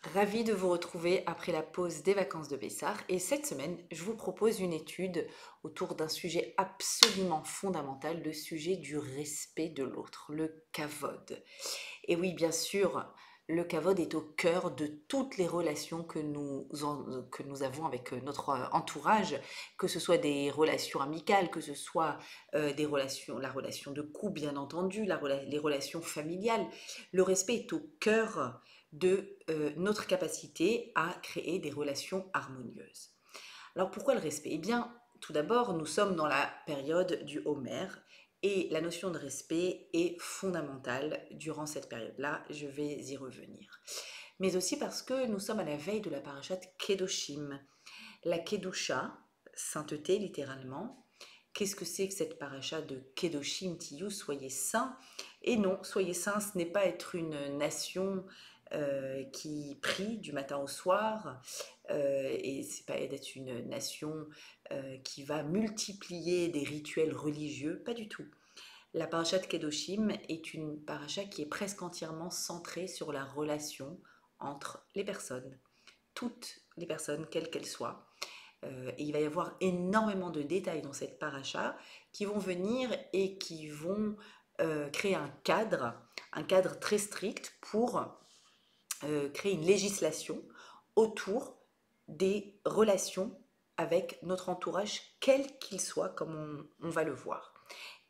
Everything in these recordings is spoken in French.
Ravie de vous retrouver après la pause des vacances de Pessah et cette semaine, je vous propose une étude autour d'un sujet absolument fondamental, le sujet du respect de l'autre, le kavod. Et oui, bien sûr, le kavod est au cœur de toutes les relations que nous avons avec notre entourage, que ce soit des relations amicales, que ce soit la relation de couple, bien entendu, les relations familiales. Le respect est au cœur de notre capacité à créer des relations harmonieuses. Alors pourquoi le respect? Eh bien, tout d'abord, nous sommes dans la période du Homer et la notion de respect est fondamentale durant cette période-là. Je vais y revenir. Mais aussi parce que nous sommes à la veille de la parashat Kedoshim. La Kedusha, sainteté littéralement. Qu'est-ce que c'est que cette paracha de Kedoshim Tiyu, soyez saints? Et non, soyez saints, ce n'est pas être une nation qui prie du matin au soir, et c'est pas d'être une nation qui va multiplier des rituels religieux, pas du tout. La paracha de Kedoshim est une paracha qui est presque entièrement centrée sur la relation entre les personnes, toutes les personnes, quelles qu'elles soient. Et il va y avoir énormément de détails dans cette paracha qui vont venir et qui vont créer un cadre très strict pour créer une législation autour des relations avec notre entourage, quel qu'il soit, comme on va le voir.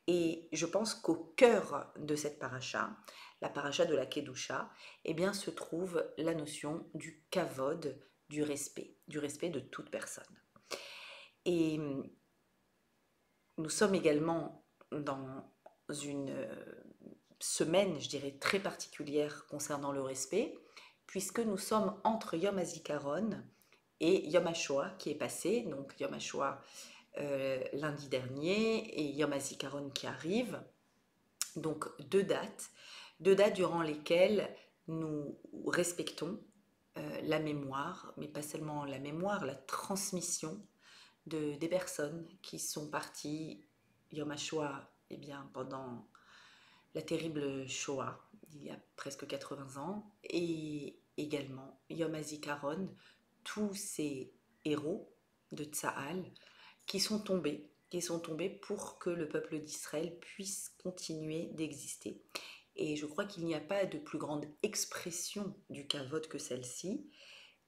Et je pense qu'au cœur de cette paracha, la paracha de la Kedusha, eh bien, se trouve la notion du kavod, du respect de toute personne. Et nous sommes également dans une semaine, je dirais, très particulière concernant le respect, puisque nous sommes entre Yom HaZikaron et Yom HaShoah qui est passé, donc Yom HaShoah lundi dernier et Yom HaZikaron qui arrive, donc deux dates durant lesquelles nous respectons la mémoire, mais pas seulement la mémoire, la transmission des personnes qui sont parties Yom HaShoah, eh bien, pendant la terrible Shoah, il y a presque 80 ans, et également Yom HaZikaron, tous ces héros de Tsahal qui sont tombés pour que le peuple d'Israël puisse continuer d'exister. Et je crois qu'il n'y a pas de plus grande expression du kavod que celle-ci,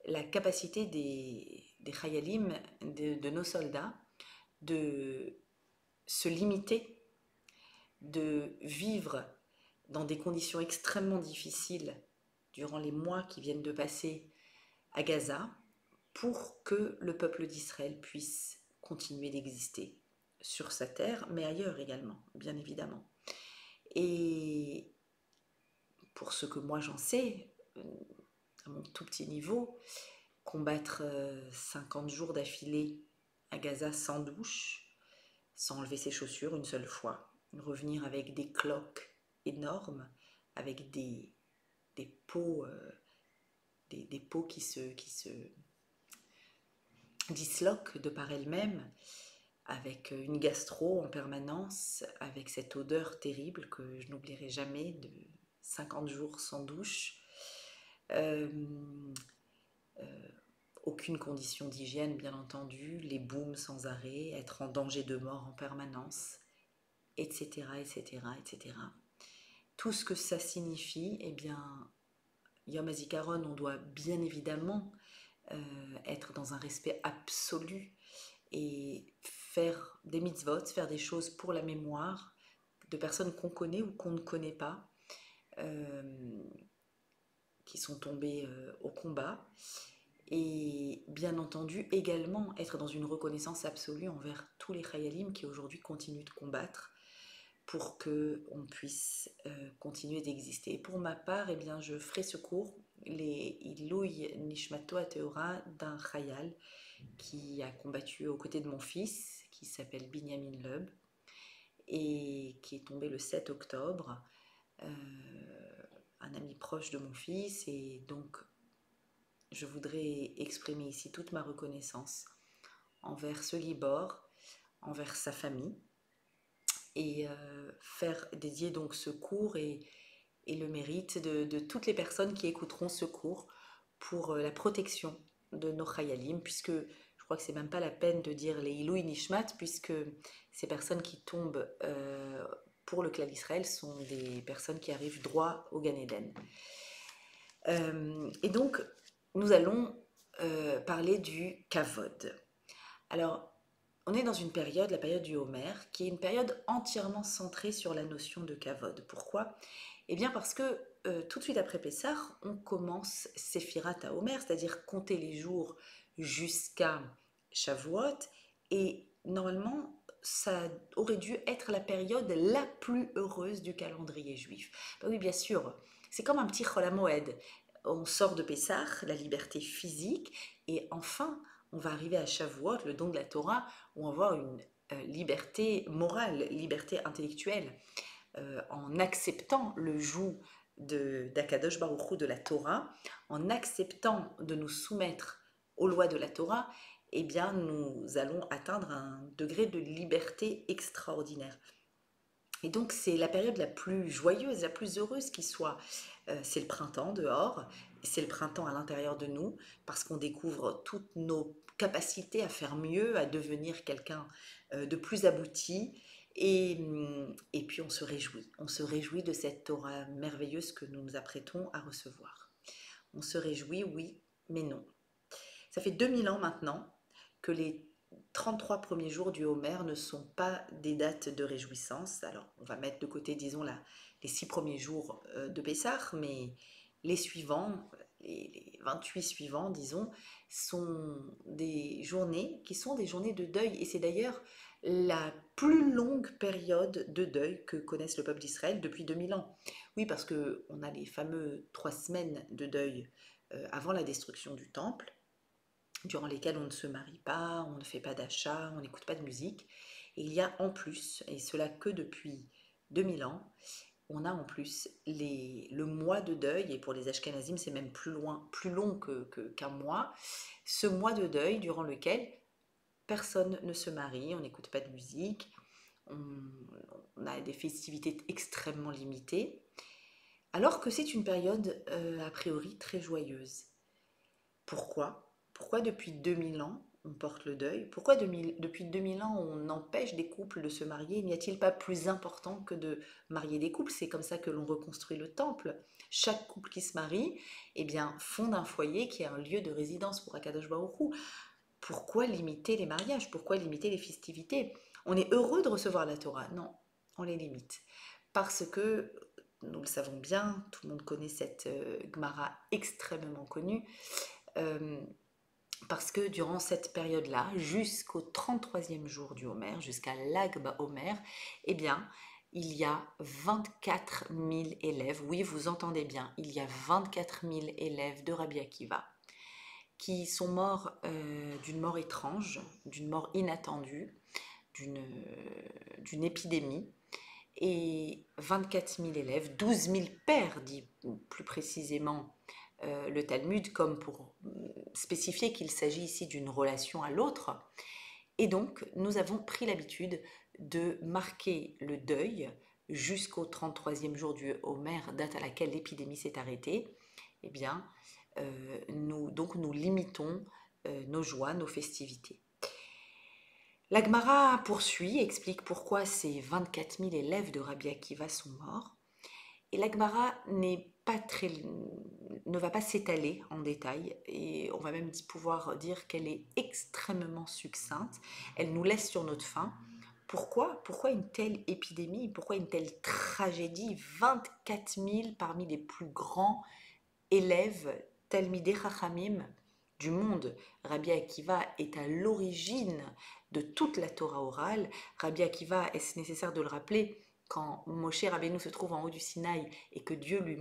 la capacité des Chayalim, de nos soldats, de se limiter, de vivre dans des conditions extrêmement difficiles durant les mois qui viennent de passer à Gaza pour que le peuple d'Israël puisse continuer d'exister sur sa terre, mais ailleurs également, bien évidemment. Et pour ce que moi j'en sais, à mon tout petit niveau, combattre 50 jours d'affilée à Gaza sans douche, sans enlever ses chaussures une seule fois, revenir avec des cloques énormes, avec des peaux, des peaux qui se disloquent de par elles-mêmes, avec une gastro en permanence, avec cette odeur terrible que je n'oublierai jamais de 50 jours sans douche. Euh, Aucune condition d'hygiène, bien entendu, les booms sans arrêt, être en danger de mort en permanence, etc., etc., etc. Tout ce que ça signifie, eh bien, Yom HaZikaron, on doit bien évidemment être dans un respect absolu et faire des mitzvot, faire des choses pour la mémoire de personnes qu'on connaît ou qu'on ne connaît pas, euh, qui sont tombées au combat. Et bien entendu, également être dans une reconnaissance absolue envers tous les Chayalim qui aujourd'hui continuent de combattre pour qu'on puisse continuer d'exister. Pour ma part, eh bien, je ferai ce cours, les Ilouy Nishmato Ateora d'un Chayal qui a combattu aux côtés de mon fils, qui s'appelle Binyamin Leub, et qui est tombé le 7 octobre, un ami proche de mon fils, et donc je voudrais exprimer ici toute ma reconnaissance envers ce Libor, envers sa famille, et faire dédier donc ce cours et le mérite de toutes les personnes qui écouteront ce cours pour la protection de nos chayalim, puisque je crois que c'est même pas la peine de dire les Ilui Nishmat, puisque ces personnes qui tombent pour le clan d'Israël sont des personnes qui arrivent droit au Gan Eden. Et donc, nous allons parler du kavod. Alors, on est dans une période, la période du Homer, qui est une période entièrement centrée sur la notion de kavod. Pourquoi? Eh bien parce que tout de suite après Pessah, on commence Séphirat à Homer, c'est-à-dire compter les jours jusqu'à Shavuot, et normalement, ça aurait dû être la période la plus heureuse du calendrier juif. Ben oui, bien sûr, c'est comme un petit Chol HaMoed. On sort de Pessah, la liberté physique, et enfin, on va arriver à Shavuot, le don de la Torah, où on va avoir une liberté morale, liberté intellectuelle, en acceptant le joug d'Akadosh Baruch Hu de la Torah, en acceptant de nous soumettre aux lois de la Torah, eh bien, nous allons atteindre un degré de liberté extraordinaire. Et donc, c'est la période la plus joyeuse, la plus heureuse qui soit. C'est le printemps dehors, et c'est le printemps à l'intérieur de nous, parce qu'on découvre toutes nos capacités à faire mieux, à devenir quelqu'un de plus abouti. Et puis, on se réjouit de cette Torah merveilleuse que nous nous apprêtons à recevoir. On se réjouit, oui, mais non. Ça fait 2000 ans maintenant que les 33 premiers jours du Homer ne sont pas des dates de réjouissance. Alors, on va mettre de côté, disons, les 6 premiers jours de Pessah, mais les suivants, les 28 suivants, disons, sont des journées qui sont des journées de deuil. Et c'est d'ailleurs la plus longue période de deuil que connaisse le peuple d'Israël depuis 2000 ans. Oui, parce qu'on a les fameux 3 semaines de deuil avant la destruction du temple, durant lesquelles on ne se marie pas, on ne fait pas d'achat, on n'écoute pas de musique. Et il y a en plus, et cela que depuis 2000 ans, on a en plus le mois de deuil, et pour les Ashkenazim c'est même plus long qu'un mois, ce mois de deuil durant lequel personne ne se marie, on n'écoute pas de musique, on a des festivités extrêmement limitées, alors que c'est une période a priori très joyeuse. Pourquoi? Pourquoi depuis 2000 ans on porte le deuil? Pourquoi depuis 2000 ans on empêche des couples de se marier? N'y a-t-il pas plus important que de marier des couples? C'est comme ça que l'on reconstruit le temple. Chaque couple qui se marie, eh bien, fonde un foyer qui est un lieu de résidence pour Akadosh Baruch Hu. Pourquoi limiter les mariages? Pourquoi limiter les festivités? On est heureux de recevoir la Torah. Non, on les limite. Parce que, nous le savons bien, tout le monde connaît cette Gemara extrêmement connue, parce que durant cette période-là, jusqu'au 33e jour du Homer, jusqu'à l'Ag BaOmer, eh bien, il y a 24 000 élèves, oui, vous entendez bien, il y a 24 000 élèves de Rabbi Akiva qui sont morts d'une mort étrange, d'une mort inattendue, d'une épidémie, et 24 000 élèves, 12 000 pères, dit plus précisément le Talmud, comme pour spécifier qu'il s'agit ici d'une relation à l'autre. Et donc, nous avons pris l'habitude de marquer le deuil jusqu'au 33e jour du Homer, date à laquelle l'épidémie s'est arrêtée. Eh bien, nous limitons nos joies, nos festivités. La Gemara poursuit, explique pourquoi ces 24 000 élèves de Rabbi Akiva sont morts. Et la Gemara ne va pas s'étaler en détail, et on va même pouvoir dire qu'elle est extrêmement succincte. Elle nous laisse sur notre faim. Pourquoi une telle épidémie? Pourquoi une telle tragédie? 24 000 parmi les plus grands élèves Talmidei Chachamim du monde. Rabbi Akiva est à l'origine de toute la Torah orale. Rabbi Akiva, est-ce nécessaire de le rappeler, quand Moshe Rabbeinu se trouve en haut du Sinaï et que Dieu lui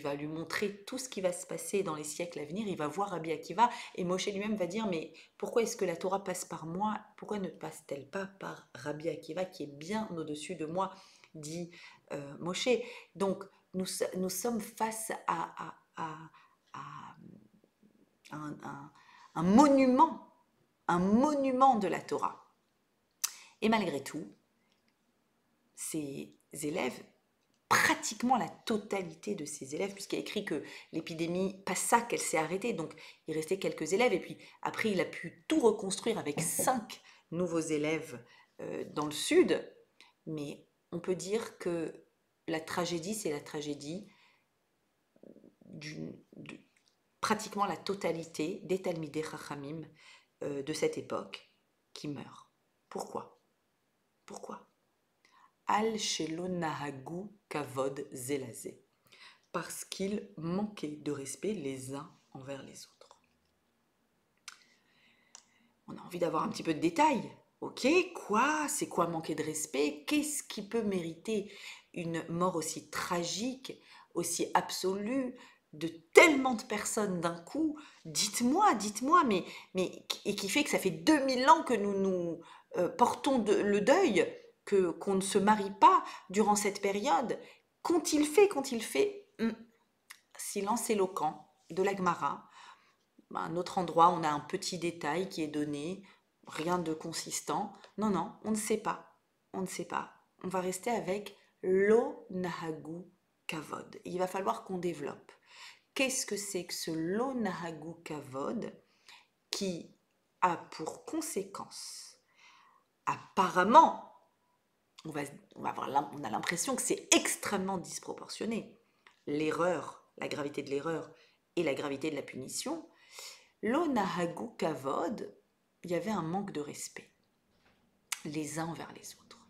va lui montrer tout ce qui va se passer dans les siècles à venir, il va voir Rabbi Akiva et Moshe lui-même va dire: mais pourquoi est-ce que la Torah passe par moi? Pourquoi ne passe-t-elle pas par Rabbi Akiva qui est bien au-dessus de moi, dit Moshe. Donc nous sommes face à un monument de la Torah. Et malgré tout, ces élèves pratiquement la totalité de ses élèves, puisqu'il a écrit que l'épidémie, pas ça qu'elle s'est arrêtée, donc il restait quelques élèves, et puis après il a pu tout reconstruire avec 5 nouveaux élèves dans le sud, mais on peut dire que la tragédie, c'est la tragédie de pratiquement la totalité des Talmidei Chachamim de cette époque qui meurent. Pourquoi? Pourquoi? Al shelo nahagu kavod zelazé, parce qu'ils manquaient de respect les uns envers les autres. On a envie d'avoir un petit peu de détails. Ok, quoi? C'est quoi manquer de respect? Qu'est-ce qui peut mériter une mort aussi tragique, aussi absolue, de tellement de personnes d'un coup? Dites-moi, et qui fait que ça fait 2000 ans que nous portons le deuil, qu'on ne se marie pas durant cette période. Qu'ont-ils fait? Qu'ont-ils fait? Silence éloquent de la Gemara. À un autre endroit, on a un petit détail qui est donné, rien de consistant. Non, non, on ne sait pas. On ne sait pas. On va rester avec lo nahagu kavod. Il va falloir qu'on développe. Qu'est-ce que c'est que ce lo nahagu kavod qui a pour conséquence, apparemment, on a l'impression que c'est extrêmement disproportionné. L'erreur, la gravité de l'erreur et la gravité de la punition. Lo nahagu kavod, il y avait un manque de respect les uns envers les autres.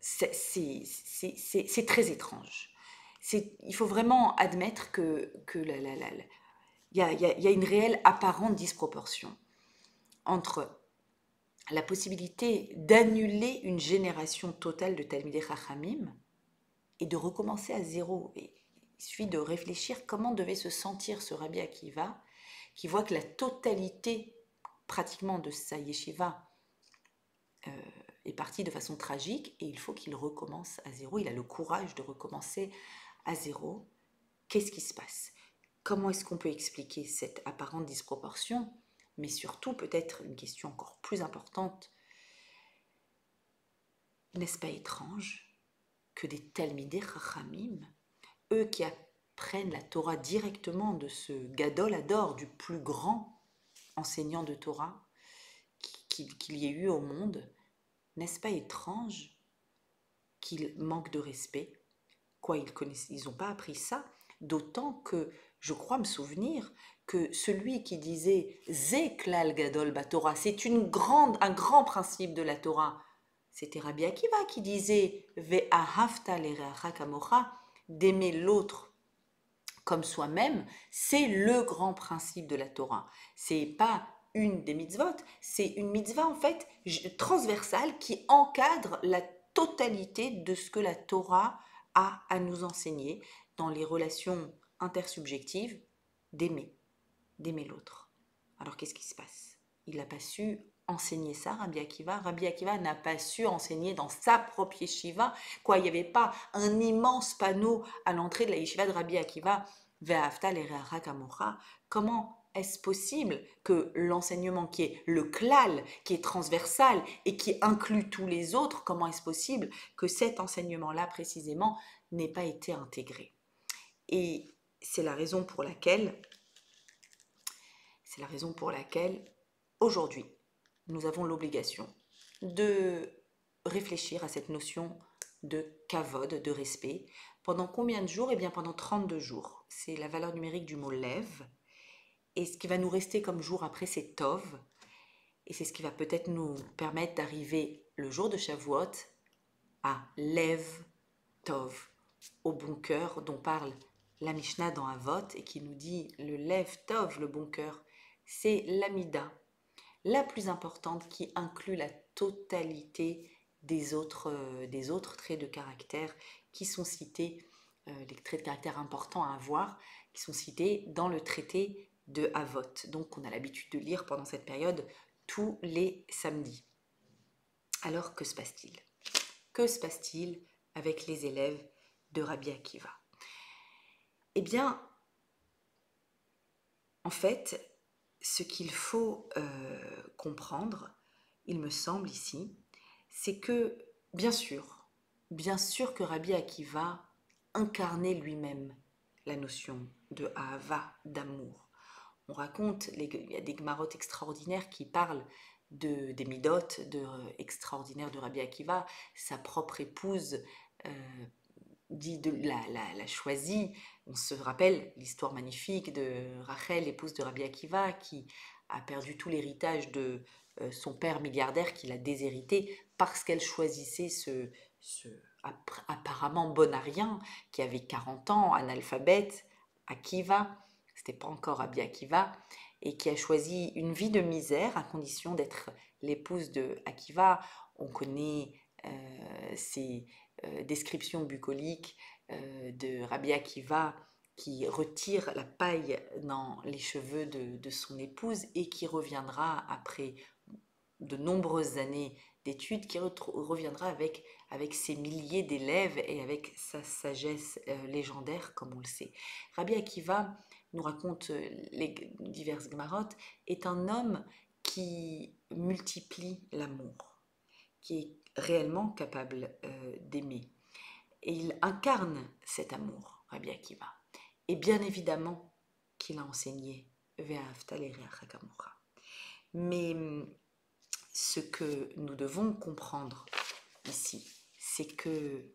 C'est très étrange. Il faut vraiment admettre que y a une réelle apparente disproportion entre la possibilité d'annuler une génération totale de Talmidei Chachamim et de recommencer à zéro. Et il suffit de réfléchir comment devait se sentir ce Rabbi Akiva qui voit que la totalité pratiquement de sa yeshiva est partie de façon tragique et il faut qu'il recommence à zéro. Il a le courage de recommencer à zéro. Qu'est-ce qui se passe? Comment est-ce qu'on peut expliquer cette apparente disproportion? Mais surtout, peut-être une question encore plus importante, n'est-ce pas étrange que des Talmidei Chachamim, eux qui apprennent la Torah directement de ce Gadol Hador, du plus grand enseignant de Torah qu'il y ait eu au monde, n'est-ce pas étrange qu'ils manquent de respect? Quoi, ils n'ont pas appris ça? D'autant que je crois me souvenir que celui qui disait Ze klal gadol baTorah, c'est un grand principe de la Torah, c'était Rabbi Akiva qui disait Ve'ahavta l'ereacha kamocha, d'aimer l'autre comme soi-même, c'est le grand principe de la Torah. C'est pas une des mitzvot, c'est une mitzvah en fait transversale qui encadre la totalité de ce que la Torah a à nous enseigner dans les relations intersubjectives, d'aimer l'autre. Alors qu'est-ce qui se passe? Il n'a pas su enseigner ça, Rabbi Akiva. Rabbi Akiva n'a pas su enseigner dans sa propre yeshiva. Quoi, il n'y avait pas un immense panneau à l'entrée de la yeshiva de Rabbi Akiva, Ve'ahavta l'ereacha kamocha. Comment est-ce possible que l'enseignement qui est le klal, qui est transversal et qui inclut tous les autres, comment est-ce possible que cet enseignement-là précisément n'ait pas été intégré? Et c'est la raison pour laquelle aujourd'hui, nous avons l'obligation de réfléchir à cette notion de kavod, de respect. Pendant combien de jours? Eh bien, pendant 32 jours. C'est la valeur numérique du mot lev. Et ce qui va nous rester comme jour après, c'est tov. Et c'est ce qui va peut-être nous permettre d'arriver le jour de Shavuot à lev tov, au bon cœur dont parle la Mishnah dans Avot et qui nous dit le lev tov, le bon cœur, c'est l'amida, la plus importante qui inclut la totalité des autres traits de caractère qui sont cités, les traits de caractère importants à avoir, qui sont cités dans le traité de Avot. Donc on a l'habitude de lire pendant cette période tous les samedis. Alors que se passe-t-il? Que se passe-t-il avec les élèves de Rabbi Akiva? Eh bien, en fait, ce qu'il faut comprendre, il me semble ici, c'est que, bien sûr, bien sûr que Rabbi Akiva incarnait lui-même la notion de Ahava, d'amour. On raconte, il y a des Gemarot extraordinaires qui parlent des Midot extraordinaires de Rabbi Akiva. Sa propre épouse dit l'a choisie. On se rappelle l'histoire magnifique de Rachel, épouse de Rabbi Akiva, qui a perdu tout l'héritage de son père milliardaire qui l'a déshérité parce qu'elle choisissait ce apparemment bon à rien, qui avait 40 ans, analphabète, Akiva, c'était pas encore Rabbi Akiva, et qui a choisi une vie de misère à condition d'être l'épouse de Akiva. On connaît ses descriptions bucoliques de Rabbi Akiva qui retire la paille dans les cheveux de son épouse et qui reviendra après de nombreuses années d'études, qui reviendra avec ses milliers d'élèves et avec sa sagesse légendaire, comme on le sait. Rabbi Akiva, nous raconte les diverses Gemarot, est un homme qui multiplie l'amour, qui est réellement capable d'aimer. Et il incarne cet amour, Rabbi Akiva. Et bien évidemment qu'il a enseigné Ve'ahavta l'ereacha kamocha. Mais ce que nous devons comprendre ici, c'est que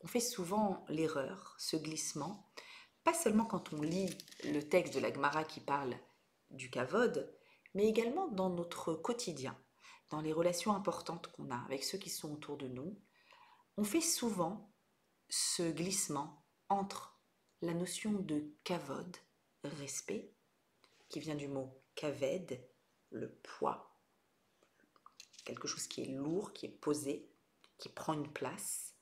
on fait souvent l'erreur, ce glissement, pas seulement quand on lit le texte de la Gemara qui parle du kavod, mais également dans notre quotidien, dans les relations importantes qu'on a avec ceux qui sont autour de nous. On fait souvent ce glissement entre la notion de kavod, respect, qui vient du mot kaved, le poids, quelque chose qui est lourd, qui est posé, qui prend une place,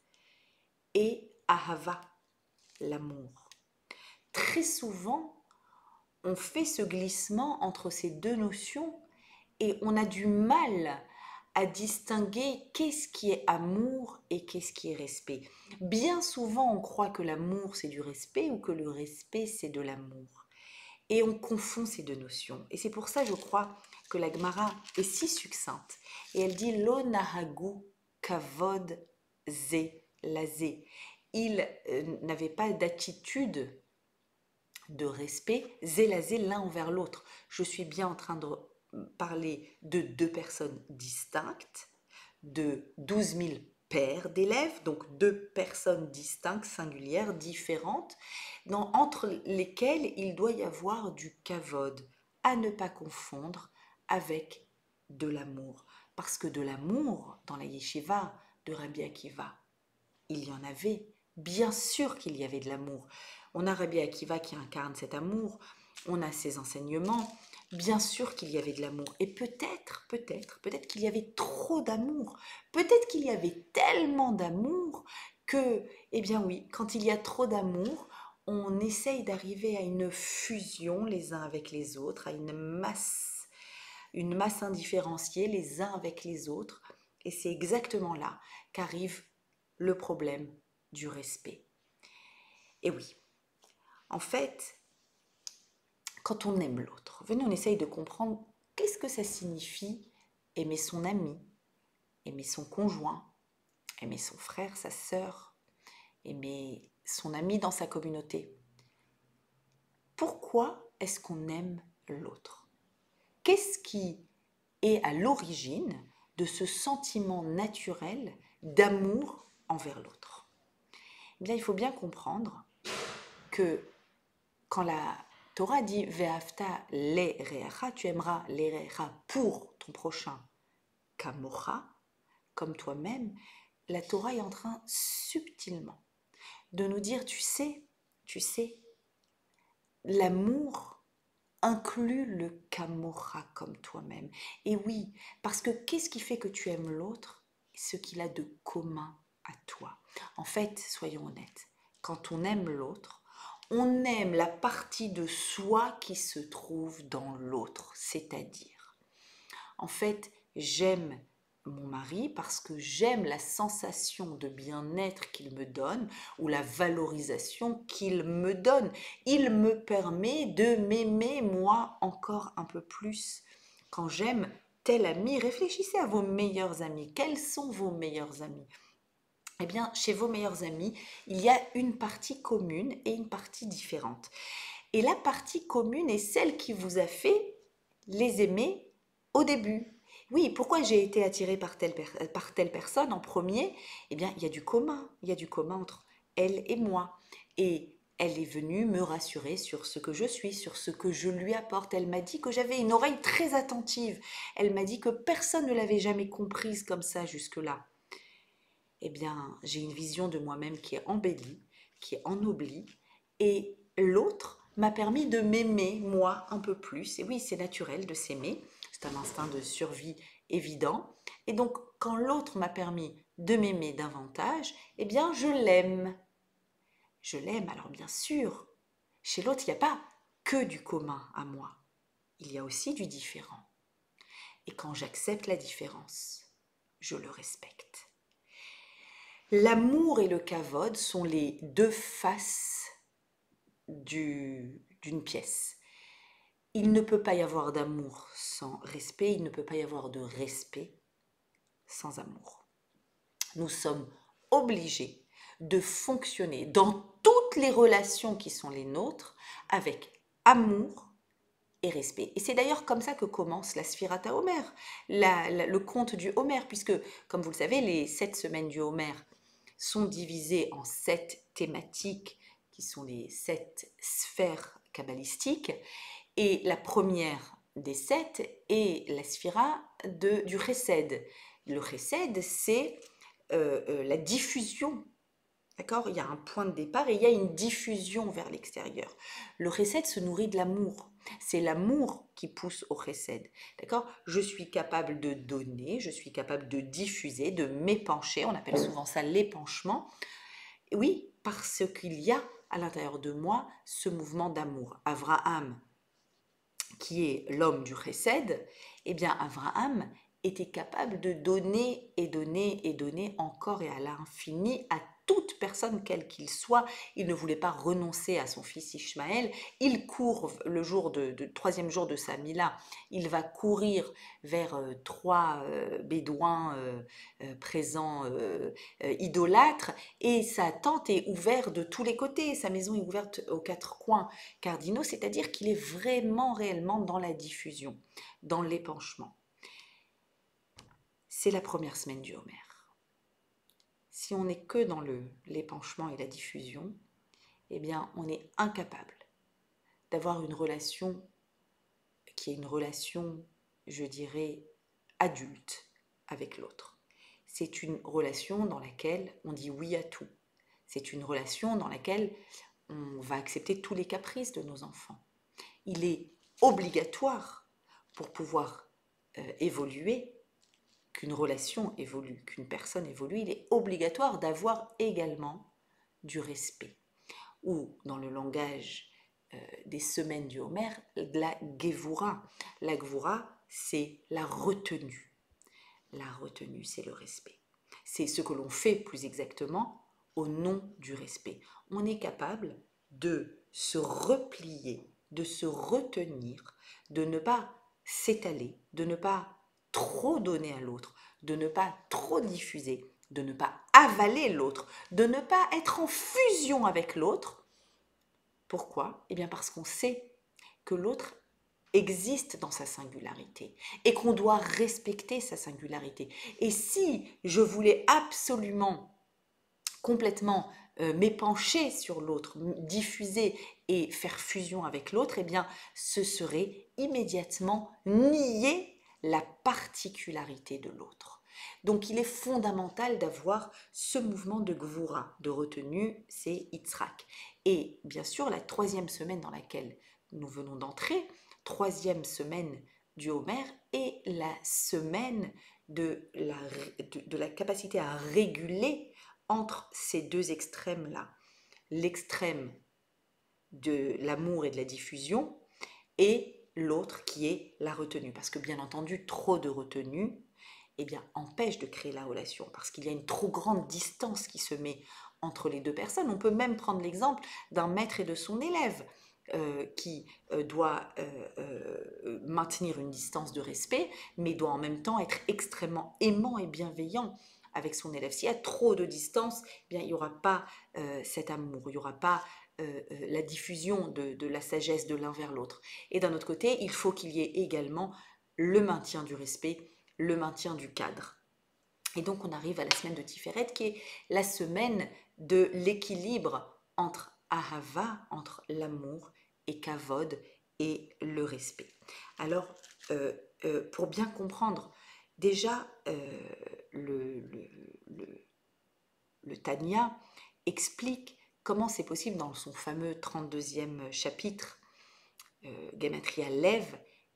et ahava, l'amour. Très souvent, on fait ce glissement entre ces deux notions et on a du mal à distinguer qu'est-ce qui est amour et qu'est-ce qui est respect. Bien souvent, on croit que l'amour, c'est du respect ou que le respect, c'est de l'amour. Et on confond ces deux notions. Et c'est pour ça, je crois, que la Gemara est si succincte. Et elle dit « Lo nahagu kavod ze lazé ». Ils n'avaient pas d'attitude de respect, zélazé l'un envers l'autre. Je suis bien en train de parler de deux personnes distinctes, de 12 000 paires d'élèves, donc deux personnes distinctes, singulières, différentes, entre lesquelles il doit y avoir du kavod, à ne pas confondre avec de l'amour. Parce que de l'amour, dans la yeshiva de Rabbi Akiva, il y en avait, bien sûr qu'il y avait de l'amour. On a Rabbi Akiva qui incarne cet amour, on a ses enseignements, bien sûr qu'il y avait de l'amour. Et peut-être qu'il y avait trop d'amour. Peut-être qu'il y avait tellement d'amour que, eh bien oui, quand il y a trop d'amour, on essaye d'arriver à une fusion les uns avec les autres, à une masse indifférenciée les uns avec les autres. Et c'est exactement là qu'arrive le problème du respect. Et oui, en fait, quand on aime l'autre, venez, on essaye de comprendre qu'est-ce que ça signifie aimer son ami, aimer son conjoint, aimer son frère, sa sœur, aimer son ami dans sa communauté. Pourquoi est-ce qu'on aime l'autre? Qu'est-ce qui est à l'origine de ce sentiment naturel d'amour envers l'autre? Eh bien, il faut bien comprendre que quand la Torah dit Ve'ahavta l'ereacha, tu aimeras l'ereacha pour ton prochain, kamocha, comme toi-même, la Torah est en train subtilement de nous dire, tu sais, l'amour inclut le kamocha comme toi-même. Et oui, parce que qu'est-ce qui fait que tu aimes l'autre? Ce qu'il a de commun à toi. En fait, soyons honnêtes, quand on aime l'autre, on aime la partie de soi qui se trouve dans l'autre, c'est-à-dire, en fait, j'aime mon mari parce que j'aime la sensation de bien-être qu'il me donne ou la valorisation qu'il me donne. Il me permet de m'aimer moi encore un peu plus. Quand j'aime tel ami, réfléchissez à vos meilleurs amis. Quels sont vos meilleurs amis? eh bien, chez vos meilleurs amis, il y a une partie commune et une partie différente. Et la partie commune est celle qui vous a fait les aimer au début. Oui, pourquoi j'ai été attirée par telle personne en premier? Eh bien, il y a du commun. Il y a du commun entre elle et moi. Et elle est venue me rassurer sur ce que je suis, sur ce que je lui apporte. Elle m'a dit que j'avais une oreille très attentive. Elle m'a dit que personne ne l'avait jamais comprise comme ça jusque-là. Eh bien, j'ai une vision de moi-même qui est embellie, qui est ennoblie, et l'autre m'a permis de m'aimer, moi, un peu plus. Et oui, c'est naturel de s'aimer, c'est un instinct de survie évident. Et donc, quand l'autre m'a permis de m'aimer davantage, eh bien, je l'aime. Je l'aime, alors bien sûr, chez l'autre, il n'y a pas que du commun à moi, il y a aussi du différent. Et quand j'accepte la différence, je le respecte. L'amour et le kavod sont les deux faces d'une pièce. Il ne peut pas y avoir d'amour sans respect, il ne peut pas y avoir de respect sans amour. Nous sommes obligés de fonctionner dans toutes les relations qui sont les nôtres avec amour et respect. Et c'est d'ailleurs comme ça que commence la Sphirata Homer, le conte du Homer, puisque, comme vous le savez, les 7 semaines du Homer sont divisées en 7 thématiques qui sont les 7 sphères kabbalistiques. Et la première des 7 est la sphira du Chesed. Le Chesed, c'est la diffusion. D'accord? Il y a un point de départ et il y a une diffusion vers l'extérieur. Le chesed se nourrit de l'amour. C'est l'amour qui pousse au chesed. D'accord? Je suis capable de donner, je suis capable de diffuser, de m'épancher. On appelle souvent ça l'épanchement. Oui, parce qu'il y a à l'intérieur de moi ce mouvement d'amour. Avraham, qui est l'homme du chesed, eh bien Avraham était capable de donner et donner et donner encore et à l'infini à toute personne quel qu'il soit. Il ne voulait pas renoncer à son fils Ishmaël. Il court le troisième jour de sa mila. Il va courir vers trois bédouins présents idolâtres et sa tente est ouverte de tous les côtés. Sa maison est ouverte aux 4 coins cardinaux, c'est-à-dire qu'il est vraiment réellement dans la diffusion, dans l'épanchement. C'est la première semaine du Homer. Si on n'est que dans l'épanchement et la diffusion, eh bien, on est incapable d'avoir une relation qui est une relation, je dirais, adulte avec l'autre. C'est une relation dans laquelle on dit oui à tout. C'est une relation dans laquelle on va accepter tous les caprices de nos enfants. Il est obligatoire pour pouvoir évoluer, qu'une relation évolue, qu'une personne évolue, il est obligatoire d'avoir également du respect. Ou dans le langage des semaines du Homer, de la Gevura. La Gevura, c'est la retenue. La retenue, c'est le respect. C'est ce que l'on fait plus exactement au nom du respect. On est capable de se replier, de se retenir, de ne pas s'étaler, de ne pas trop donner à l'autre, de ne pas trop diffuser, de ne pas avaler l'autre, de ne pas être en fusion avec l'autre. Pourquoi? Eh bien parce qu'on sait que l'autre existe dans sa singularité et qu'on doit respecter sa singularité. Et si je voulais absolument complètement m'épancher sur l'autre, diffuser et faire fusion avec l'autre, eh bien ce serait immédiatement nier la particularité de l'autre. Donc il est fondamental d'avoir ce mouvement de gvura, de retenue, c'est Yitzhak. Et bien sûr, la troisième semaine dans laquelle nous venons d'entrer, troisième semaine du Homer, est la semaine de la capacité à réguler entre ces deux extrêmes-là. L'extrême de l'amour et de la diffusion et l'autre qui est la retenue. Parce que bien entendu, trop de retenue eh bien, empêche de créer la relation parce qu'il y a une trop grande distance qui se met entre les deux personnes. On peut même prendre l'exemple d'un maître et de son élève qui doit maintenir une distance de respect, mais doit en même temps être extrêmement aimant et bienveillant avec son élève. S'il y a trop de distance, eh bien, il n'y aura pas cet amour, il n'y aura pas la diffusion de la sagesse de l'un vers l'autre. Et d'un autre côté, il faut qu'il y ait également le maintien du respect, le maintien du cadre. Et donc on arrive à la semaine de Tiferet, qui est la semaine de l'équilibre entre Ahava, entre l'amour, et Kavod, et le respect. Alors, pour bien comprendre, déjà, le Tanya explique comment c'est possible dans son fameux 32e chapitre, Gematria Lev,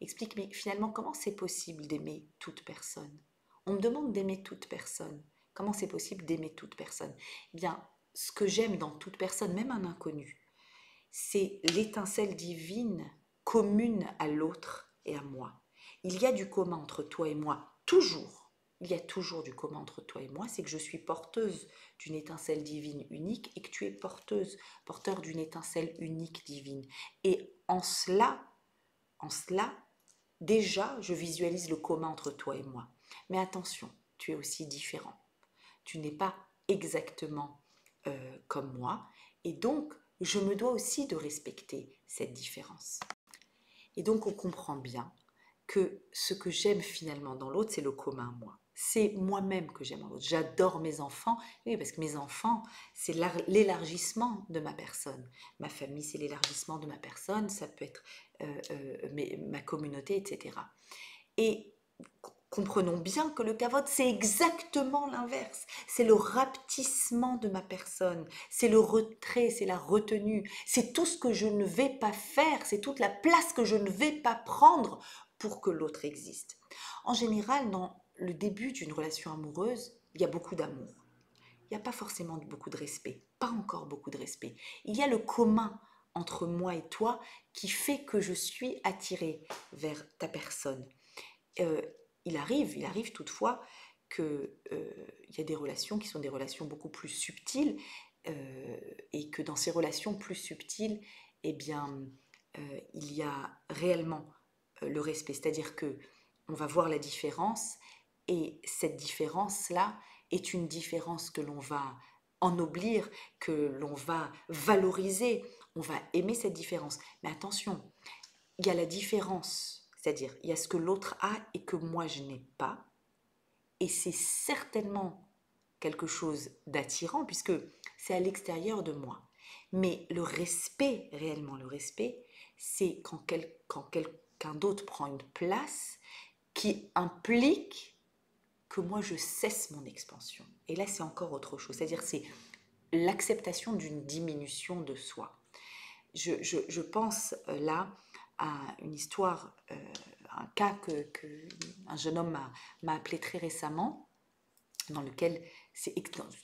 explique, mais finalement, comment c'est possible d'aimer toute personne? On me demande d'aimer toute personne. Comment c'est possible d'aimer toute personne? Eh bien, ce que j'aime dans toute personne, même un inconnu, c'est l'étincelle divine commune à l'autre et à moi. Il y a du commun entre toi et moi, toujours. Il y a toujours du commun entre toi et moi, c'est que je suis porteuse d'une étincelle divine unique et que tu es porteur d'une étincelle unique divine. Et en cela, déjà, je visualise le commun entre toi et moi. Mais attention, tu es aussi différent. Tu n'es pas exactement comme moi. Et donc, je me dois aussi de respecter cette différence. Et donc, on comprend bien que ce que j'aime finalement dans l'autre, c'est le commun, moi. C'est moi-même que j'aime en l'autre. J'adore mes enfants, oui, parce que mes enfants, c'est l'élargissement de ma personne. Ma famille, c'est l'élargissement de ma personne, ça peut être ma communauté, etc. Et comprenons bien que le kavod, c'est exactement l'inverse. C'est le rapetissement de ma personne, c'est le retrait, c'est la retenue, c'est tout ce que je ne vais pas faire, c'est toute la place que je ne vais pas prendre pour que l'autre existe. En général, dans le début d'une relation amoureuse, il y a beaucoup d'amour. Il n'y a pas forcément beaucoup de respect, pas encore beaucoup de respect. Il y a le commun entre moi et toi qui fait que je suis attirée vers ta personne. Euh, il arrive toutefois qu'il y a des relations qui sont des relations beaucoup plus subtiles et que dans ces relations plus subtiles, eh bien, il y a réellement le respect, c'est-à-dire que on va voir la différence et cette différence-là est une différence que l'on va ennoblir, que l'on va valoriser, on va aimer cette différence. Mais attention, il y a la différence, c'est-à-dire il y a ce que l'autre a et que moi je n'ai pas, et c'est certainement quelque chose d'attirant puisque c'est à l'extérieur de moi. Mais le respect, réellement le respect, c'est quand quelqu'un d'autre prend une place qui implique que moi je cesse mon expansion. Et là c'est encore autre chose, c'est-à-dire c'est l'acceptation d'une diminution de soi. Je pense là à une histoire, un cas que un jeune homme m'a appelé très récemment, dans lequel c'est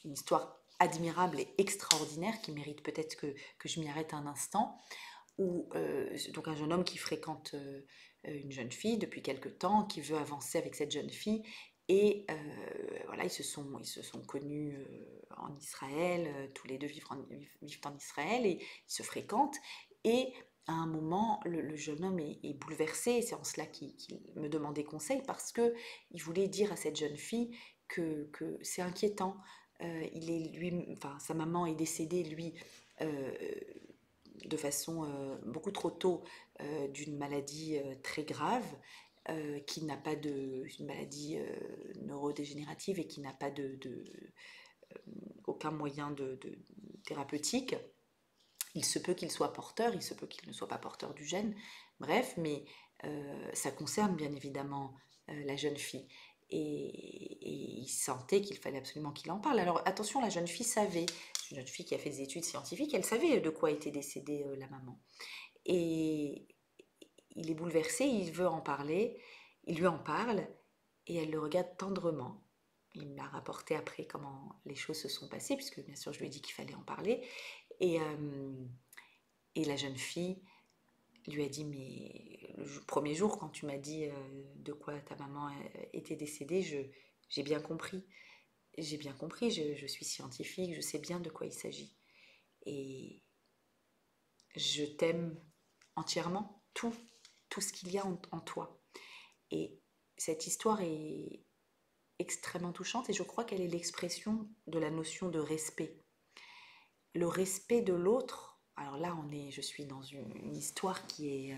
une histoire admirable et extraordinaire qui mérite peut-être que je m'y arrête un instant, où donc un jeune homme qui fréquente une jeune fille depuis quelque temps, qui veut avancer avec cette jeune fille, et voilà, ils se sont connus en Israël, tous les deux vivent en Israël, et ils se fréquentent, et à un moment, le jeune homme est bouleversé, et c'est en cela qu'il me demandait conseil, parce que il voulait dire à cette jeune fille que c'est inquiétant. Enfin, sa maman est décédée, lui, euh, de façon beaucoup trop tôt d'une maladie très grave, qui n'a pas une maladie neurodégénérative et qui n'a pas aucun moyen de thérapeutique. Il se peut qu'il soit porteur, il se peut qu'il ne soit pas porteur du gène, bref, mais ça concerne bien évidemment la jeune fille. Et il sentait qu'il fallait absolument qu'il en parle. Alors attention, la jeune fille savait, c'est une jeune fille qui a fait des études scientifiques, elle savait de quoi était décédée la maman. Et il est bouleversé, il veut en parler, il lui en parle, et elle le regarde tendrement. Il m'a rapporté après comment les choses se sont passées, puisque bien sûr je lui ai dit qu'il fallait en parler. Et, et la jeune fille lui a dit, mais le premier jour, quand tu m'as dit de quoi ta maman était décédée, j'ai bien compris. J'ai bien compris, je suis scientifique, je sais bien de quoi il s'agit. Et je t'aime entièrement, tout ce qu'il y a en toi. Et cette histoire est extrêmement touchante et je crois qu'elle est l'expression de la notion de respect. Le respect de l'autre, alors là je suis dans une histoire qui est,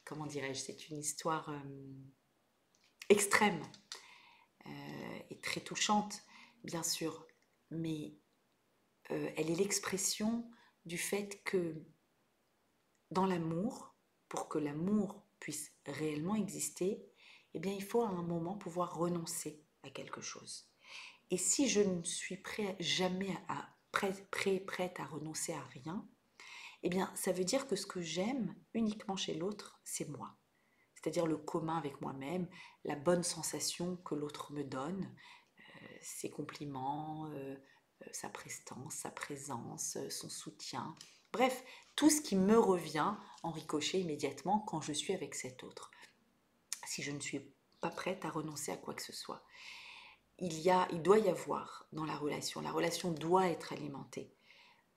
comment dirais-je, c'est une histoire extrême et très touchante, bien sûr, mais elle est l'expression du fait que dans l'amour, pour que l'amour puisse réellement exister, eh bien, il faut à un moment pouvoir renoncer à quelque chose. Et si je ne suis jamais prête à renoncer à rien, eh bien, ça veut dire que ce que j'aime uniquement chez l'autre, c'est moi. C'est-à-dire le commun avec moi-même, la bonne sensation que l'autre me donne, ses compliments, sa prestance, sa présence, son soutien. Bref, tout ce qui me revient en ricochet immédiatement quand je suis avec cet autre. Si je ne suis pas prête à renoncer à quoi que ce soit. Il doit y avoir dans la relation doit être alimentée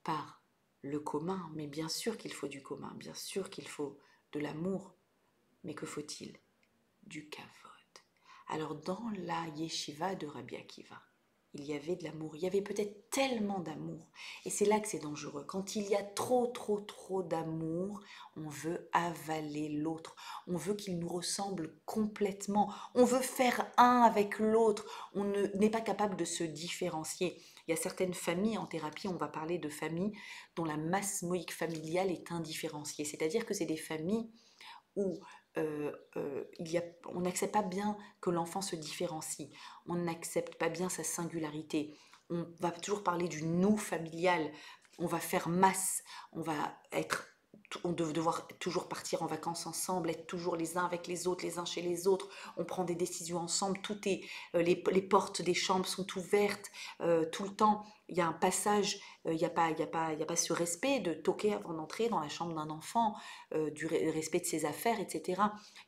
par le commun, mais bien sûr qu'il faut du commun, bien sûr qu'il faut de l'amour, mais que faut-il? Du kavod. Alors dans la yeshiva de Rabbi Akiva, il y avait de l'amour, il y avait peut-être tellement d'amour, et c'est là que c'est dangereux. Quand il y a trop d'amour, on veut avaler l'autre, on veut qu'il nous ressemble complètement, on veut faire un avec l'autre, n'est pas capable de se différencier. Il y a certaines familles en thérapie, on va parler de familles dont la masse moïque familiale est indifférenciée, c'est-à-dire que c'est des familles où on n'accepte pas bien que l'enfant se différencie, on n'accepte pas bien sa singularité, on va toujours parler du nous familial, on va faire masse, on va devoir toujours partir en vacances ensemble, être toujours les uns avec les autres, les uns chez les autres, on prend des décisions ensemble, les portes des chambres sont ouvertes tout le temps, il y a un passage, il n'y a pas ce respect de toquer avant d'entrer dans la chambre d'un enfant, du respect de ses affaires, etc.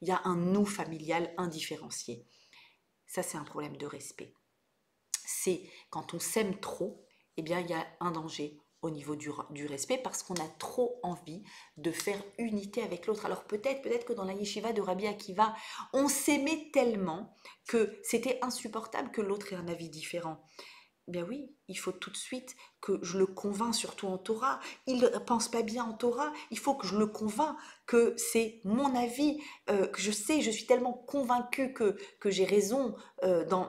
Il y a un nous familial indifférencié. Ça, c'est un problème de respect. C'est quand on s'aime trop, eh bien, il y a un danger au niveau du respect parce qu'on a trop envie de faire unité avec l'autre. Alors peut-être que dans la yeshiva de Rabbi Akiva, on s'aimait tellement que c'était insupportable que l'autre ait un avis différent. Bien oui, il faut tout de suite que je le convainc, surtout en Torah. Il ne pense pas bien en Torah, il faut que je le convainc que c'est mon avis, que je suis tellement convaincue que j'ai raison dans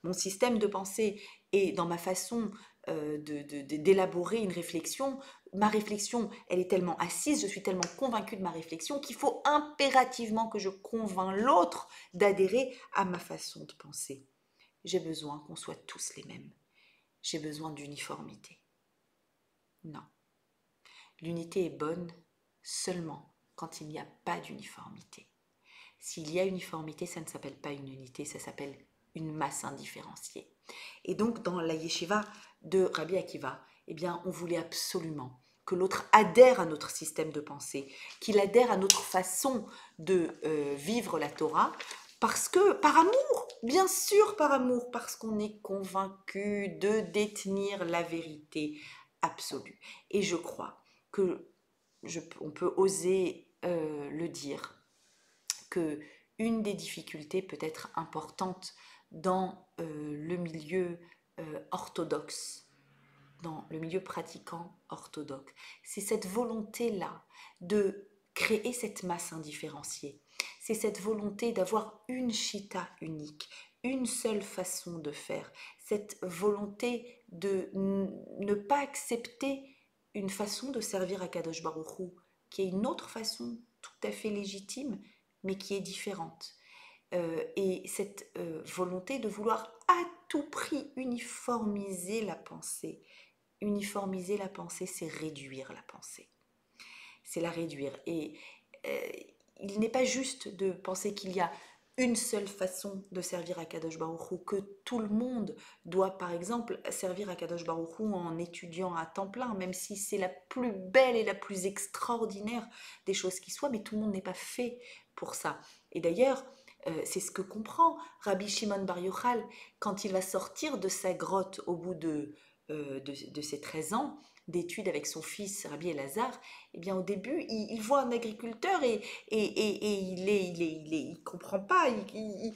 mon système de pensée et dans ma façon d'élaborer une réflexion. Ma réflexion, elle est tellement assise, je suis tellement convaincue de ma réflexion qu'il faut impérativement que je convainc l'autre d'adhérer à ma façon de penser. J'ai besoin qu'on soit tous les mêmes. J'ai besoin d'uniformité. Non. L'unité est bonne seulement quand il n'y a pas d'uniformité. S'il y a uniformité, ça ne s'appelle pas une unité, ça s'appelle une masse indifférenciée. Et donc, dans la yeshiva de Rabbi Akiva, eh bien, on voulait absolument que l'autre adhère à notre système de pensée, qu'il adhère à notre façon de vivre la Torah, parce que, par amour, bien sûr par amour, parce qu'on est convaincu de détenir la vérité absolue. Et je crois que on peut oser le dire, que une des difficultés peut-être importantes dans le milieu orthodoxe, dans le milieu pratiquant orthodoxe, c'est cette volonté-là de créer cette masse indifférenciée. C'est cette volonté d'avoir une chita unique, une seule façon de faire, cette volonté de ne pas accepter une façon de servir à Kadosh Baruch Hu, qui est une autre façon tout à fait légitime, mais qui est différente. Et cette volonté de vouloir à tout prix uniformiser la pensée. Uniformiser la pensée, c'est réduire la pensée. C'est la réduire. Et il n'est pas juste de penser qu'il y a une seule façon de servir à Kadosh Baruch Hu, que tout le monde doit par exemple servir à Kadosh Baruch Hu en étudiant à temps plein, même si c'est la plus belle et la plus extraordinaire des choses qui soient, mais tout le monde n'est pas fait pour ça. Et d'ailleurs, c'est ce que comprend Rabbi Shimon Bar Yochai quand il va sortir de sa grotte au bout de ses 13 ans, d'études avec son fils Rabbi Elazar, eh bien au début, il voit un agriculteur et il comprend pas, il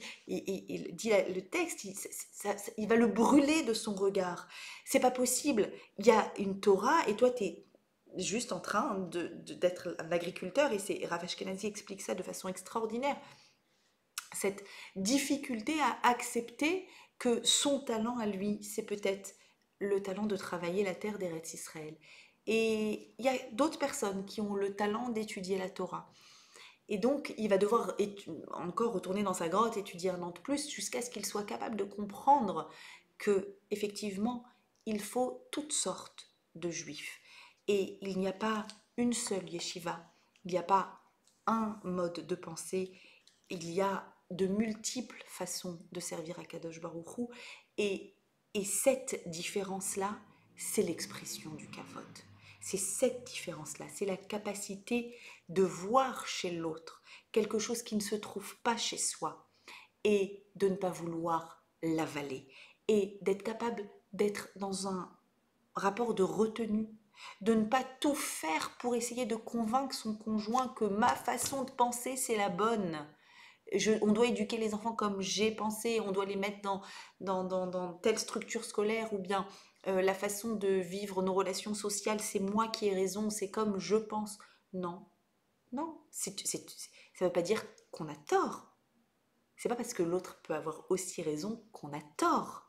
dit le texte, il va le brûler de son regard. C'est pas possible. Il y a une Torah et toi, tu es juste en train d'être un agriculteur et Rav Ashkenazi explique ça de façon extraordinaire. Cette difficulté à accepter que son talent à lui, c'est peut-être le talent de travailler la terre d'Eretz Israël. Et il y a d'autres personnes qui ont le talent d'étudier la Torah. Et donc, il va devoir encore retourner dans sa grotte, étudier un an de plus, jusqu'à ce qu'il soit capable de comprendre que, effectivement, il faut toutes sortes de juifs. Et il n'y a pas une seule yeshiva, il n'y a pas un mode de pensée, il y a de multiples façons de servir à Kadosh Baruch Hu, et cette différence-là, c'est l'expression du kavod. C'est cette différence-là, c'est la capacité de voir chez l'autre quelque chose qui ne se trouve pas chez soi et de ne pas vouloir l'avaler et d'être capable d'être dans un rapport de retenue, de ne pas tout faire pour essayer de convaincre son conjoint que ma façon de penser c'est la bonne. On doit éduquer les enfants comme j'ai pensé, on doit les mettre dans telle structure scolaire ou bien la façon de vivre nos relations sociales, c'est moi qui ai raison, c'est comme je pense. Non, non, ça ne veut pas dire qu'on a tort. C'est pas parce que l'autre peut avoir aussi raison qu'on a tort.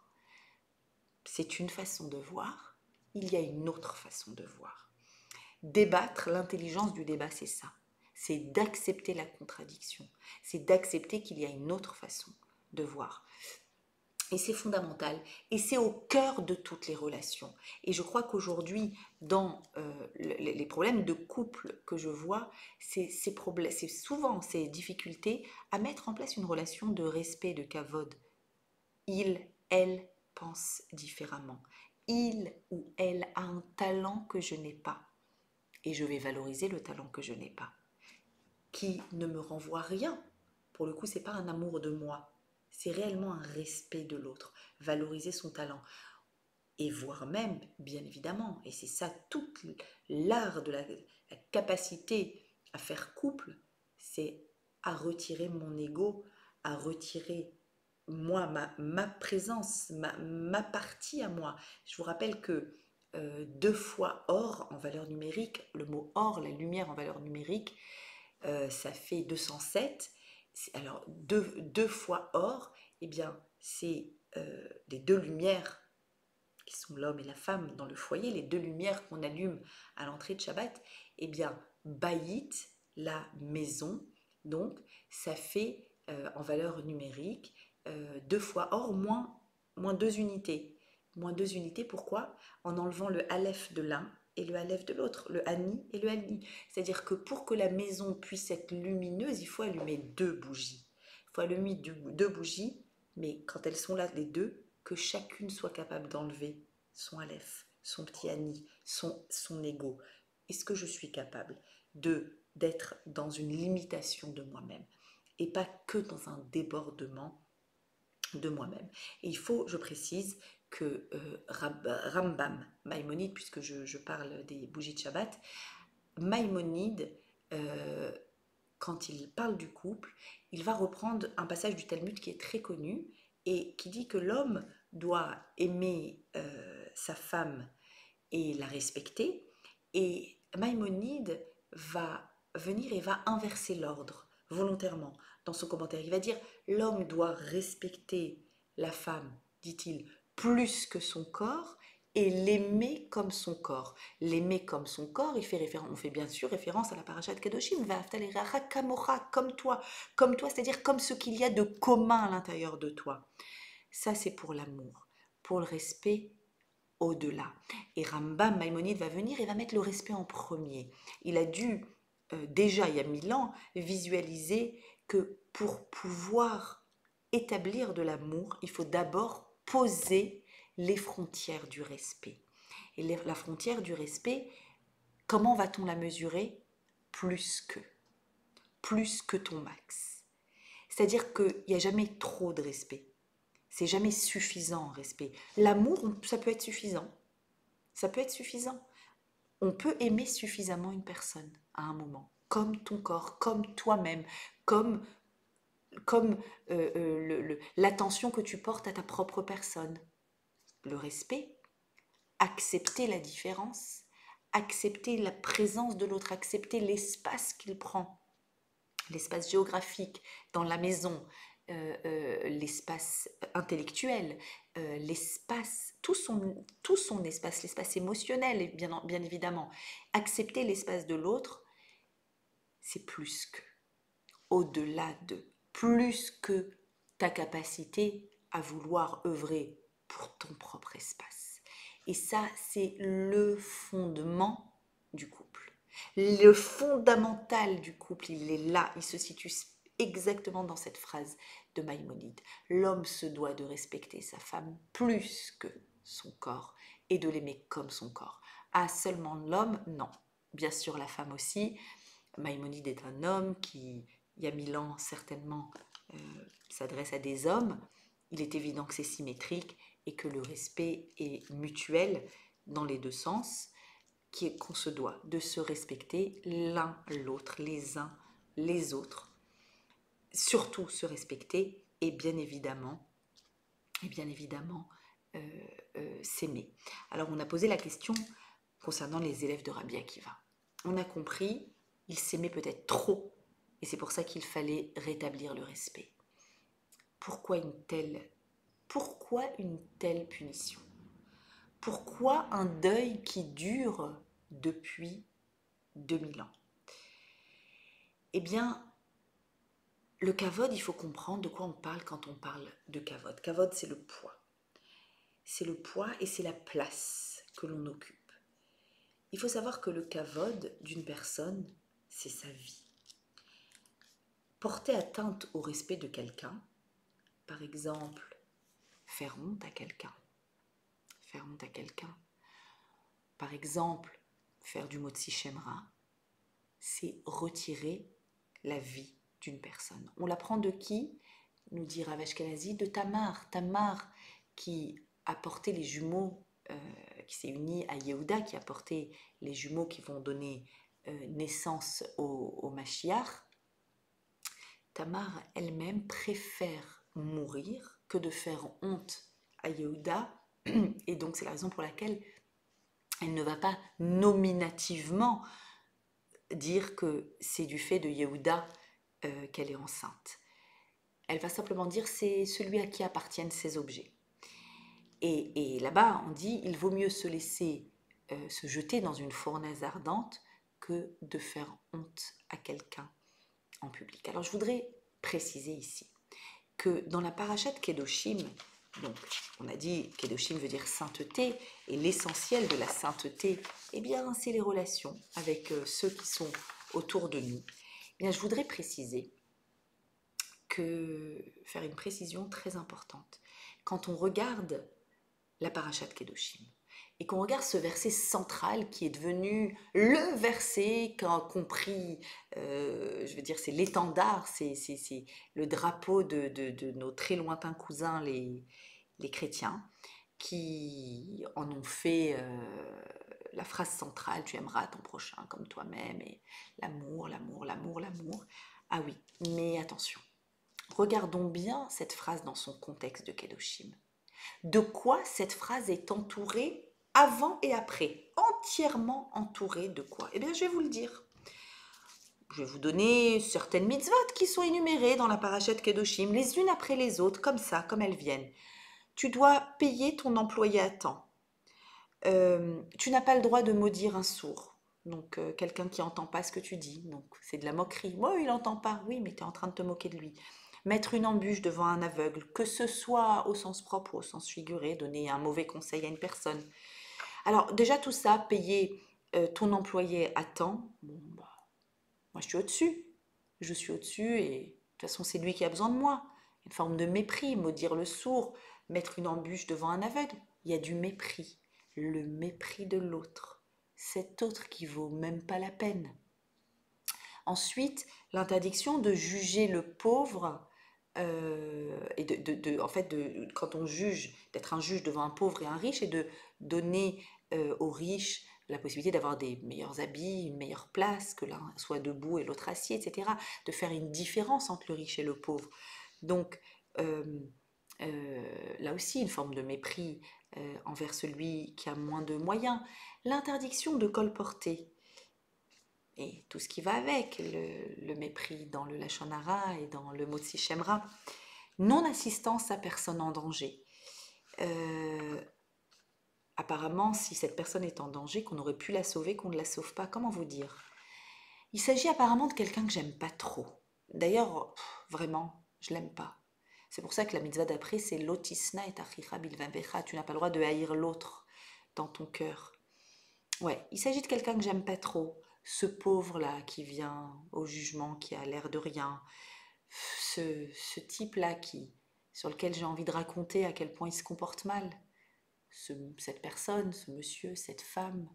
C'est une façon de voir, il y a une autre façon de voir. Débattre, l'intelligence du débat, c'est ça. C'est d'accepter la contradiction. C'est d'accepter qu'il y a une autre façon de voir. Et c'est fondamental. Et c'est au cœur de toutes les relations. Et je crois qu'aujourd'hui, dans les problèmes de couple que je vois, c'est souvent ces difficultés à mettre en place une relation de respect, de kavod. Il, elle pense différemment. Il ou elle a un talent que je n'ai pas. Et je vais valoriser le talent que je n'ai pas, qui ne me renvoie rien. Pour le coup, c'est pas un amour de moi, c'est réellement un respect de l'autre, valoriser son talent. Et voire même, bien évidemment, et c'est ça tout l'art de la capacité à faire couple, c'est à retirer mon ego, à retirer moi, ma présence, ma partie à moi. Je vous rappelle que 2 fois or en valeur numérique, le mot or, la lumière en valeur numérique, ça fait 207. Alors 2 fois or, eh bien c'est les 2 lumières qui sont l'homme et la femme dans le foyer, les 2 lumières qu'on allume à l'entrée de Shabbat, eh bien Bayit, la maison, donc ça fait en valeur numérique 2 fois or moins 2 unités. Moins 2 unités, pourquoi? En enlevant le Aleph de l'un et le Aleph de l'autre, le Ani et le Alni. C'est-à-dire que pour que la maison puisse être lumineuse, il faut allumer 2 bougies. Il faut allumer 2 bougies, mais quand elles sont là, les deux, que chacune soit capable d'enlever son Aleph, son petit Ani, son ego. Est-ce que je suis capable d'être dans une limitation de moi-même et pas que dans un débordement de moi-même. Et il faut, je précise, que Rambam, Maïmonide, puisque je parle des bougies de Shabbat, Maïmonide, quand il parle du couple, il va reprendre un passage du Talmud qui est très connu et qui dit que l'homme doit aimer sa femme et la respecter. Et Maïmonide va venir et va inverser l'ordre volontairement dans son commentaire. Il va dire l'homme doit respecter la femme, dit-il, plus que son corps et l'aimer comme son corps. L'aimer comme son corps, on fait bien sûr référence à la paracha de Kedoshim, comme toi, c'est-à-dire comme ce qu'il y a de commun à l'intérieur de toi. Ça, c'est pour l'amour, pour le respect au-delà. Et Rambam, Maïmonide va venir et va mettre le respect en premier. Il a dû, déjà il y a 1000 ans, visualiser que pour pouvoir établir de l'amour, il faut d'abord poser les frontières du respect. Et la frontière du respect, comment va-t-on la mesurer? Plus que ton max. C'est-à-dire qu'il n'y a jamais trop de respect. C'est jamais suffisant en respect. L'amour, ça peut être suffisant. Ça peut être suffisant. On peut aimer suffisamment une personne à un moment, comme ton corps, comme toi-même, comme, comme l'attention que tu portes à ta propre personne. Le respect, accepter la différence, accepter la présence de l'autre, accepter l'espace qu'il prend, l'espace géographique dans la maison, l'espace intellectuel, l'espace, tout son espace, l'espace émotionnel, bien évidemment. Accepter l'espace de l'autre, c'est plus que, au-delà de, plus que ta capacité à vouloir œuvrer pour ton propre espace. Et ça, c'est le fondement du couple. Le fondamental du couple, il est là, il se situe exactement dans cette phrase de Maïmonide. L'homme se doit de respecter sa femme plus que son corps et de l'aimer comme son corps. Ah, seulement l'homme? Non. Bien sûr, la femme aussi. Maïmonide est un homme qui, il y a 1000 ans, certainement, s'adresse à des hommes. Il est évident que c'est symétrique et que le respect est mutuel dans les deux sens, qu'on se doit de se respecter l'un l'autre, les uns les autres, surtout se respecter et bien évidemment s'aimer. Alors on a posé la question concernant les élèves de Rabbi Akiva. On a compris, ils s'aimaient peut-être trop et c'est pour ça qu'il fallait rétablir le respect. Pourquoi une telle punition? Pourquoi un deuil qui dure depuis 2000 ans? Eh bien, le kavod, il faut comprendre de quoi on parle quand on parle de kavod. Kavod, c'est le poids. C'est le poids et c'est la place que l'on occupe. Il faut savoir que le kavod d'une personne, c'est sa vie. Porter atteinte au respect de quelqu'un, par exemple, faire honte à quelqu'un, par exemple, faire du motzi shemra, c'est retirer la vie d'une personne. On l'apprend de qui? Nous dit Rav Ashkenazi, de Tamar qui a porté les jumeaux, qui s'est unie à Yehuda, qui a porté les jumeaux qui vont donner naissance au Mashiach. Tamar elle-même préfère mourir que de faire honte à Yehuda, et donc c'est la raison pour laquelle elle ne va pas nominativement dire que c'est du fait de Yehuda qu'elle est enceinte. Elle va simplement dire c'est celui à qui appartiennent ces objets. Et là-bas, on dit il vaut mieux se laisser se jeter dans une fournaise ardente que de faire honte à quelqu'un en public. Alors je voudrais préciser ici que dans la parashat Kedoshim, donc on a dit Kedoshim veut dire sainteté, et l'essentiel de la sainteté, eh bien c'est les relations avec ceux qui sont autour de nous. Eh bien je voudrais préciser faire une précision très importante. Quand on regarde la parashat Kedoshim et qu'on regarde ce verset central qui est devenu le verset qu'a compris, je veux dire, c'est l'étendard, c'est le drapeau de nos très lointains cousins, les chrétiens, qui en ont fait la phrase centrale, tu aimeras ton prochain comme toi-même, et l'amour, l'amour, l'amour, l'amour. Ah oui, mais attention, regardons bien cette phrase dans son contexte de Kedoshim. De quoi cette phrase est entourée avant et après? Entièrement entourée de quoi? Eh bien, je vais vous le dire. Je vais vous donner certaines mitzvot qui sont énumérées dans la parashat Kedoshim, les unes après les autres, comme ça, comme elles viennent. Tu dois payer ton employé à temps. Tu n'as pas le droit de maudire un sourd. Donc, quelqu'un qui n'entend pas ce que tu dis. Donc, c'est de la moquerie. Moi, il n'entend pas. Oui, mais tu es en train de te moquer de lui. Mettre une embûche devant un aveugle, que ce soit au sens propre ou au sens figuré, donner un mauvais conseil à une personne. Alors, déjà, tout ça, payer ton employé à temps, bon, bah, moi, je suis au-dessus. Je suis au-dessus et de toute façon, c'est lui qui a besoin de moi. Une forme de mépris, maudire le sourd, mettre une embûche devant un aveugle. Il y a du mépris. Le mépris de l'autre. Cet autre qui vaut même pas la peine. Ensuite, l'interdiction de juger le pauvre et en fait, quand on juge, d'être un juge devant un pauvre et un riche et de donner aux riches la possibilité d'avoir des meilleurs habits, une meilleure place, que l'un soit debout et l'autre assis, etc. De faire une différence entre le riche et le pauvre. Donc, euh, là aussi, une forme de mépris envers celui qui a moins de moyens. L'interdiction de colporter et tout ce qui va avec, le mépris dans le Lachon Hara et dans le Motzi Shem Ra. Non-assistance à personne en danger. Euh, Apparemment, si cette personne est en danger, qu'on aurait pu la sauver, qu'on ne la sauve pas, comment vous dire? Il s'agit apparemment de quelqu'un que j'aime pas trop. D'ailleurs, vraiment, je l'aime pas. C'est pour ça que la mitzvah d'après, c'est lotisna et achicha bilvabecha. Tu n'as pas le droit de haïr l'autre dans ton cœur. Ouais, il s'agit de quelqu'un que j'aime pas trop. Ce pauvre-là qui vient au jugement, qui a l'air de rien. Ce type-là sur lequel j'ai envie de raconter à quel point il se comporte mal. Cette personne, ce monsieur, cette femme.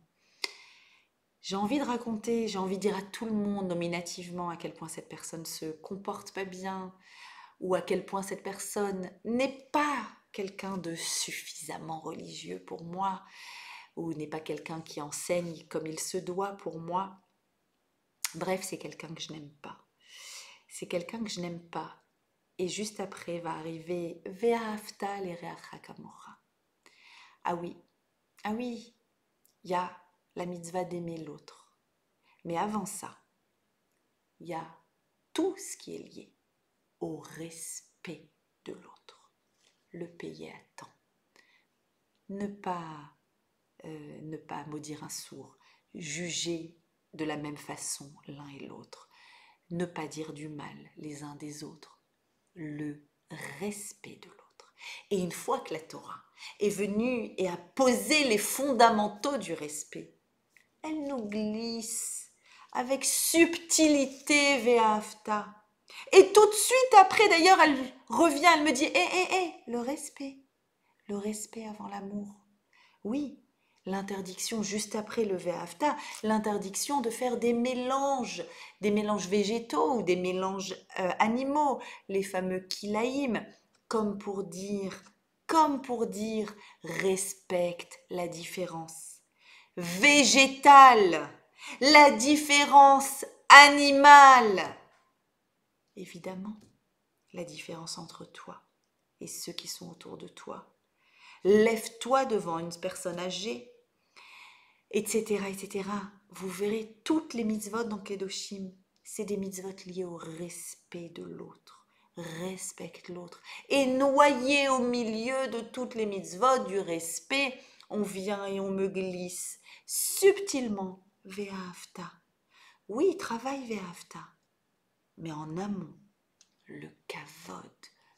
J'ai envie de raconter, j'ai envie de dire à tout le monde nominativement à quel point cette personne se comporte pas bien ou à quel point cette personne n'est pas quelqu'un de suffisamment religieux pour moi ou n'est pas quelqu'un qui enseigne comme il se doit pour moi. Bref, c'est quelqu'un que je n'aime pas. C'est quelqu'un que je n'aime pas. Et juste après va arriver Ve'ahavta l'ereacha kamora. Ah oui, ah oui, il y a la mitzvah d'aimer l'autre. Mais avant ça, il y a tout ce qui est lié au respect de l'autre. Le payer à temps. Ne pas maudire un sourd. Juger de la même façon l'un et l'autre. Ne pas dire du mal les uns des autres. Le respect de l'autre. Et une fois que la Torah est venue et a posé les fondamentaux du respect, elle nous glisse avec subtilité Ve'ahavta. Et tout de suite après, d'ailleurs, elle revient, elle me dit, le respect avant l'amour. Oui, l'interdiction juste après le Ve'ahavta, l'interdiction de faire des mélanges végétaux ou des mélanges animaux, les fameux kilaïm, comme pour dire, respecte la différence végétale, la différence animale. Évidemment, la différence entre toi et ceux qui sont autour de toi. Lève-toi devant une personne âgée, etc., etc. Vous verrez toutes les mitzvot dans Kedoshim. C'est des mitzvot liés au respect de l'autre. Respecte l'autre. Et noyé au milieu de toutes les mitzvot du respect, on vient et on me glisse subtilement Ve'ahavta. Oui, travaille Ve'ahavta. Mais en amont, le kavod,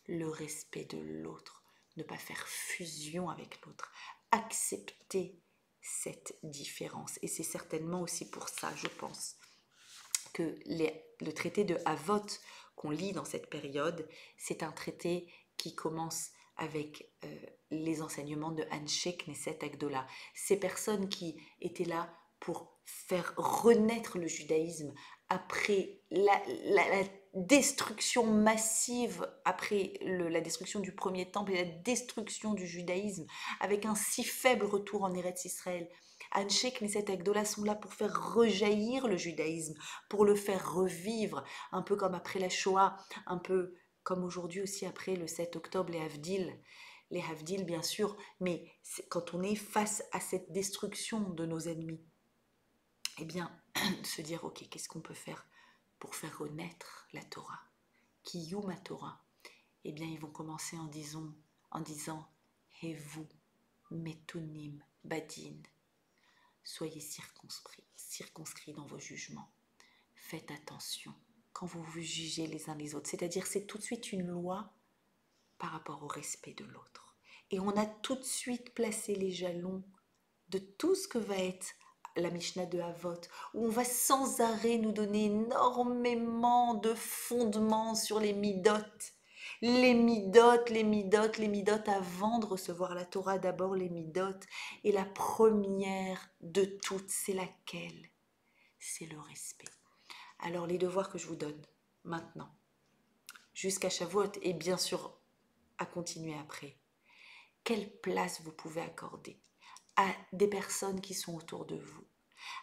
le respect de l'autre, ne pas faire fusion avec l'autre, accepter cette différence. Et c'est certainement aussi pour ça, je pense, que le traité de Havot qu'on lit dans cette période, c'est un traité qui commence avec les enseignements de Anshe Knesset Agdola. Ces personnes qui étaient là pour faire renaître le judaïsme après la destruction massive, après la destruction du premier temple et la destruction du judaïsme, avec un si faible retour en Eretz Israël. Anshe Knesset Agdola sont là pour faire rejaillir le judaïsme, pour le faire revivre, un peu comme après la Shoah, un peu comme aujourd'hui aussi après le 7 octobre, les Havdil bien sûr, mais quand on est face à cette destruction de nos ennemis, eh bien, se dire, ok, qu'est-ce qu'on peut faire pour faire renaître la Torah? Kiyum Torah. Eh bien, ils vont commencer en disant, et vous, Metunim Badin, soyez circonscrits dans vos jugements. Faites attention quand vous vous jugez les uns les autres. C'est-à-dire, c'est tout de suite une loi par rapport au respect de l'autre. Et on a tout de suite placé les jalons de tout ce que va être la Mishnah de Havot, où on va sans arrêt nous donner énormément de fondements sur les midotes. Les midotes, avant de recevoir la Torah, d'abord les midotes. Et la première de toutes, c'est laquelle? C'est le respect. Alors les devoirs que je vous donne maintenant, jusqu'à Shavuot, et bien sûr à continuer après. Quelle place vous pouvez accorder à des personnes qui sont autour de vous,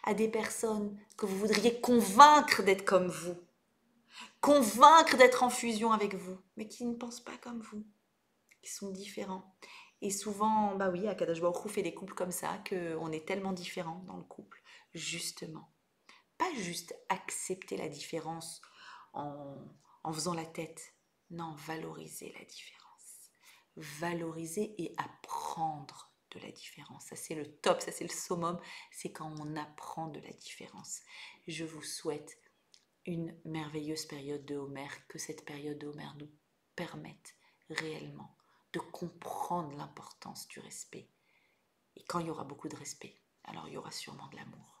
à des personnes que vous voudriez convaincre d'être comme vous, convaincre d'être en fusion avec vous, mais qui ne pensent pas comme vous, qui sont différents. Et souvent, bah oui, Akadash Baruch Hu fait des couples comme ça, qu'on est tellement différents dans le couple, justement. Pas juste accepter la différence en, en faisant la tête, non, valoriser la différence. Valoriser et apprendre de la différence. Ça, c'est le top, ça, c'est le summum, c'est quand on apprend de la différence. Je vous souhaite une merveilleuse période de Homer, que cette période de Homer nous permette réellement de comprendre l'importance du respect. Et quand il y aura beaucoup de respect, alors il y aura sûrement de l'amour.